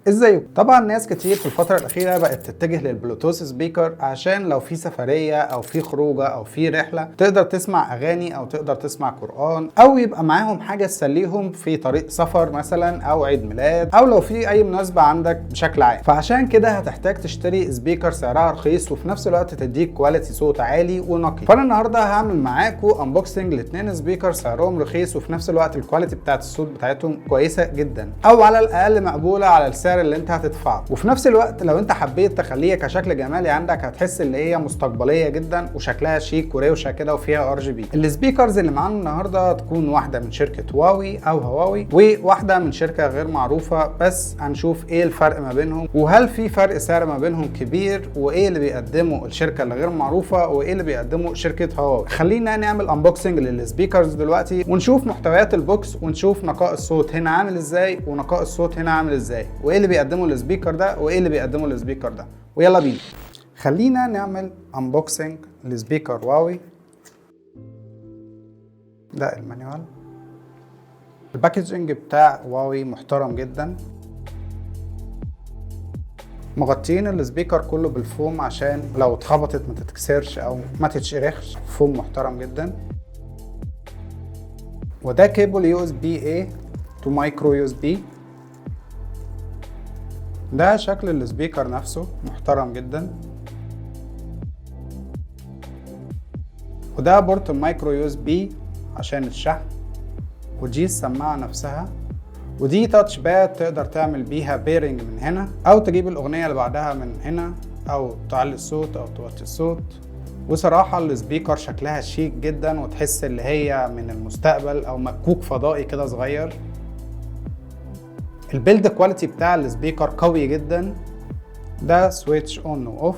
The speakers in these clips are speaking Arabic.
ازيكم؟ طبعا ناس كتير في الفترة الأخيرة بقت تتجه للبلوتوث سبيكر عشان لو في سفرية أو في خروجة أو في رحلة تقدر تسمع أغاني أو تقدر تسمع قرآن، أو يبقى معاهم حاجة تسليهم في طريق سفر مثلا أو عيد ميلاد، أو لو في أي مناسبة عندك بشكل عام. فعشان كده هتحتاج تشتري سبيكر سعرها رخيص وفي نفس الوقت تديك كواليتي صوت عالي ونقي. فأنا النهاردة هعمل معاكم انبوكسنج لاتنين سبيكر سعرهم رخيص وفي نفس الوقت الكواليتي بتاعت الصوت بتاعتهم كويسة جدا، أو على الأقل مقبولة على السعر اللي انت هتدفعه. وفي نفس الوقت لو انت حبيت تخليها كشكل جمالي عندك هتحس ان هي مستقبليه جدا وشكلها شيك وروشه كده وفيها RGB. السبيكرز اللي معانا النهارده تكون واحده من شركه هواوي او هواوي وواحده من شركه غير معروفه، بس هنشوف ايه الفرق ما بينهم وهل في فرق سعر ما بينهم كبير، وايه اللي بيقدمه الشركه اللي غير معروفه وايه اللي بيقدمه شركه هواوي. خلينا نعمل انبوكسنج للسبيكرز دلوقتي ونشوف محتويات البوكس ونشوف نقاء الصوت هنا عامل ازاي ونقاء الصوت هنا عامل ازاي، وايه اللي بيقدمه السبيكر ده وايه اللي بيقدمه السبيكر ده. ويلا بينا خلينا نعمل انبوكسنج لسبيكر هواوي. ده المانيوال. الباكجينج بتاع هواوي محترم جدا، مغطيين السبيكر كله بالفوم عشان لو اتخبطت ما تتكسرش او ما تتشرخش. فوم محترم جدا. وده كيبل USB-A تو مايكرو USB. ده شكل السبيكر نفسه محترم جدا. وده بورت مايكرو USB عشان الشحن. ودي السماعة نفسها. ودي تاتش باد تقدر تعمل بيها بيرنج من هنا او تجيب الاغنية اللي بعدها من هنا او تعلي الصوت او توطي الصوت. وصراحة السبيكر شكلها شيك جدا وتحس اللي هي من المستقبل او مكوك فضائي كده صغير. البيلد كواليتي بتاع السبيكر قوي جدا. ده سويتش اون واوف.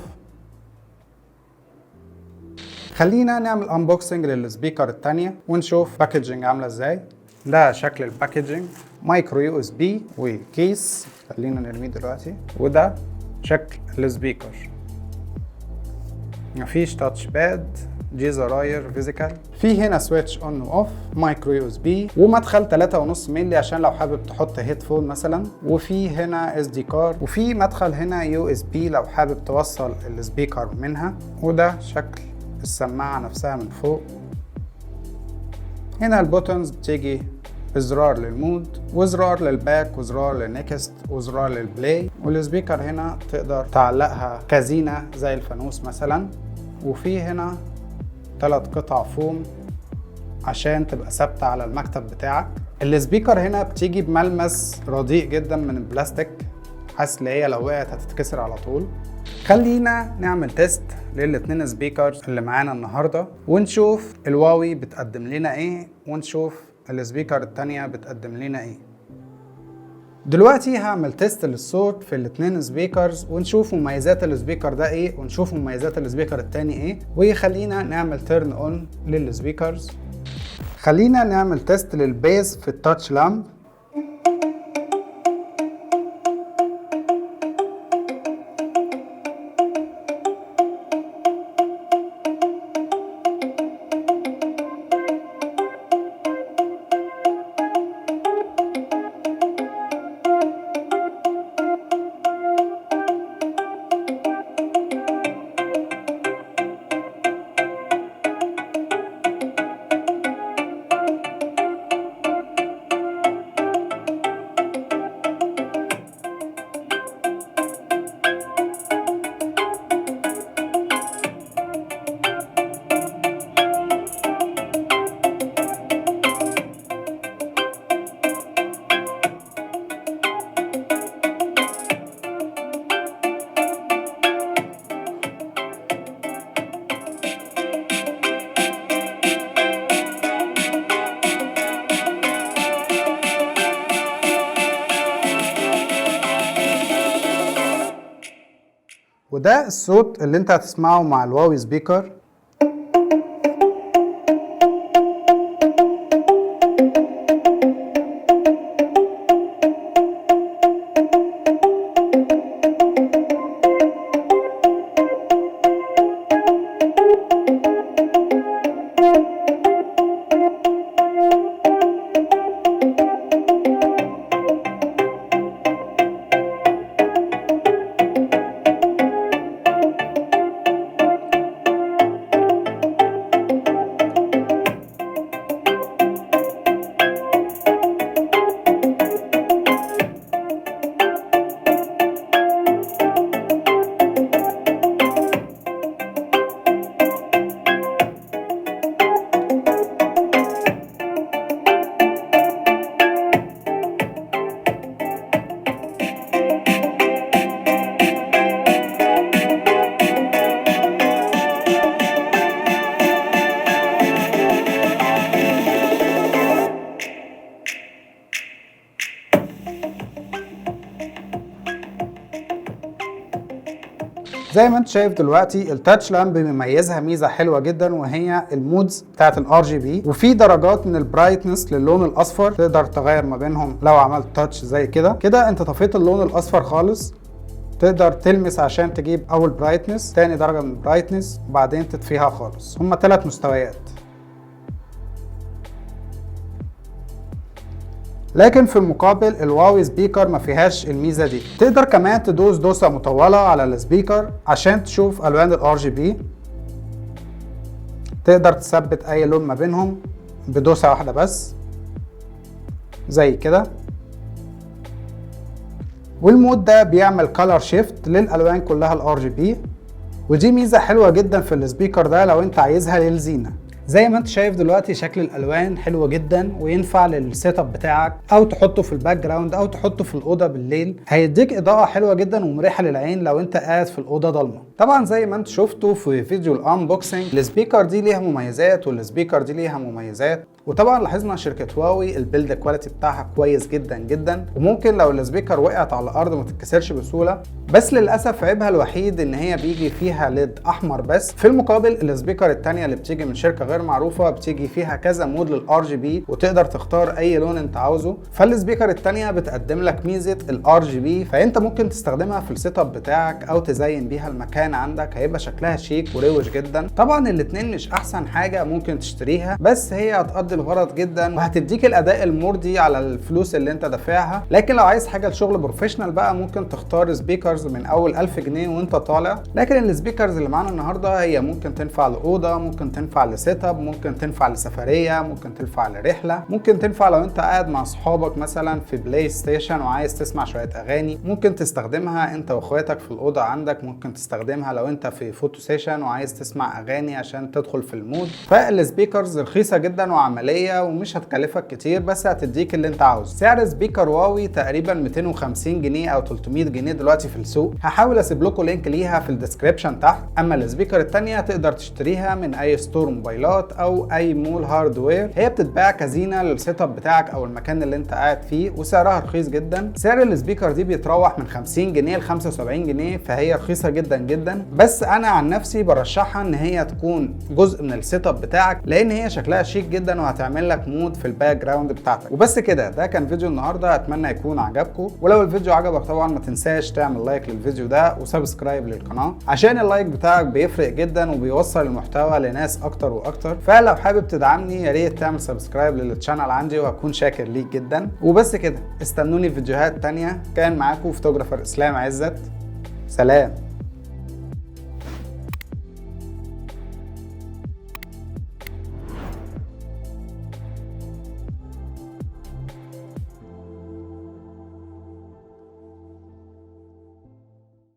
خلينا نعمل انبوكسنج للسبيكر التانية ونشوف باكجينج عاملة ازاي. ده شكل الباكجينج، مايكرو USB وكيس. خلينا نرميه دلوقتي. وده شكل السبيكر. مفيش تاتش باد، دي زراير فيزيكال. في هنا سويتش اون واوف، مايكرو USB ومدخل 3.5 مللي عشان لو حابب تحط هيدفون مثلا. وفي هنا SD كارد وفي مدخل هنا USB لو حابب توصل السبيكر منها. وده شكل السماعة نفسها من فوق. هنا البوتنز بتيجي بزرار للمود وزرار للباك وزرار للنكست وزرار للبلاي. والسبيكر هنا تقدر تعلقها كزينة زي الفانوس مثلا. وفي هنا 3 قطع فوم عشان تبقى ثابتة على المكتب بتاعك. السبيكر هنا بتيجي بملمس رديء جدا من البلاستيك، حاسس ان هي لو وقعت هتتكسر على طول. خلينا نعمل تيست للاتنين سبيكرز اللي معانا النهارده ونشوف الهواوي بتقدم لنا ايه ونشوف السبيكر التانية بتقدم لنا ايه. دلوقتي هعمل تيست للصوت في الاتنين سبيكرز ونشوف مميزات السبيكر ده ايه ونشوف مميزات السبيكر التاني ايه. وخلينا نعمل تيرن اون للسبيكرز. خلينا نعمل تيست للبيز في التاتش لامب. وده الصوت اللي انت هتسمعه مع الهواوي سبيكر. زي ما انت شايف دلوقتي التاتش لامب بيميزها ميزه حلوه جدا، وهي المودز بتاعت الار جي بي، وفي درجات من البرايتنس للون الاصفر تقدر تغير ما بينهم. لو عملت تاتش زي كده انت طفيت اللون الاصفر خالص، تقدر تلمس عشان تجيب اول برايتنس، تاني درجه من البرايتنس، وبعدين تطفيها خالص. هما 3 مستويات. لكن في المقابل الواوي سبيكر ما فيهاش الميزه دي. تقدر كمان تدوس دوسه مطوله على السبيكر عشان تشوف الوان الار جي بي. تقدر تثبت اي لون ما بينهم بدوسه واحده بس زي كده. والمود ده بيعمل كولر شيفت للالوان كلها الار جي بي، ودي ميزه حلوه جدا في السبيكر ده لو انت عايزها للزينه. زي ما انت شايف دلوقتي شكل الالوان حلو جدا، وينفع للسيت اب بتاعك، او تحطه في الباك جراوند، او تحطه في الاوضه بالليل. هيديك اضاءه حلوه جدا ومريحه للعين لو انت قاعد في الاوضه ضلمه. طبعا زي ما انت شفتوا في فيديو الانبوكسنج، السبيكر دي ليها مميزات والسبيكر دي ليها مميزات. وطبعا لاحظنا شركه هواوي البيلد كواليتي بتاعها كويس جدا جدا، وممكن لو السبيكر وقعت على الارض ما تتكسرش بسهوله. بس للاسف عيبها الوحيد ان هي بيجي فيها ليد احمر بس. في المقابل السبيكر الثانيه اللي بتيجي من شركه غير معروفه بتيجي فيها كذا مود للار جي بي، وتقدر تختار اي لون انت عاوزه. فالسبيكر الثانيه بتقدم لك ميزه الار جي بي، فانت ممكن تستخدمها في السيت اب بتاعك او تزين بيها المكان عندك، هيبقى شكلها شيك وروش جدا. طبعا الاثنين مش احسن حاجه ممكن تشتريها، بس هي هتقضي الغرض جدا وهتديك الاداء المرضي على الفلوس اللي انت دافعها. لكن لو عايز حاجه لشغل بروفيشنال بقى ممكن تختار سبيكرز من اول 1000 جنيه وانت طالع. لكن السبيكرز اللي معانا النهارده هي ممكن تنفع لاوضه، ممكن تنفع لسيت اب، ممكن تنفع لسفريه، ممكن تنفع لرحله، ممكن تنفع لو انت قاعد مع اصحابك مثلا في بلاي ستيشن وعايز تسمع شويه اغاني. ممكن تستخدمها انت واخواتك في الاوضه عندك، ممكن تستخدمها لو انت في فوتو سيشن وعايز تسمع اغاني عشان تدخل في المود. فالسبيكرز رخيصه جدا وعمليه ومش هتكلفك كتير، بس هتديك اللي انت عاوزه. سعر سبيكر واوي تقريبا 250 جنيه او 300 جنيه دلوقتي في السوق. هحاول اسيب لكم لينك ليها في الديسكريبشن تحت. اما السبيكر الثانيه تقدر تشتريها من اي ستور موبايلات او اي مول هاردوير. هي بتتباع كزينه للسيت اب بتاعك او المكان اللي انت قاعد فيه، وسعرها رخيص جدا. سعر السبيكر دي بيتراوح من 50 جنيه ل 75 جنيه، فهي رخيصه جدا جدا. بس انا عن نفسي برشحها ان هي تكون جزء من السيت اب بتاعك، لان هي شكلها شيك جدا وهتعمل لك مود في الباك جراوند بتاعتك. وبس كده، ده كان فيديو النهارده، اتمنى يكون عجبكم. ولو الفيديو عجبك طبعا ما تنساش تعمل لايك للفيديو ده وسبسكرايب للقناه، عشان اللايك بتاعك بيفرق جدا وبيوصل المحتوى لناس اكتر واكتر. فلو حابب تدعمني يا ريت تعمل سبسكرايب للشانل عندي وهكون شاكر ليك جدا. وبس كده، استنوني في فيديوهات تانية. كان معاكم فوتوغرافر اسلام عزت. سلام.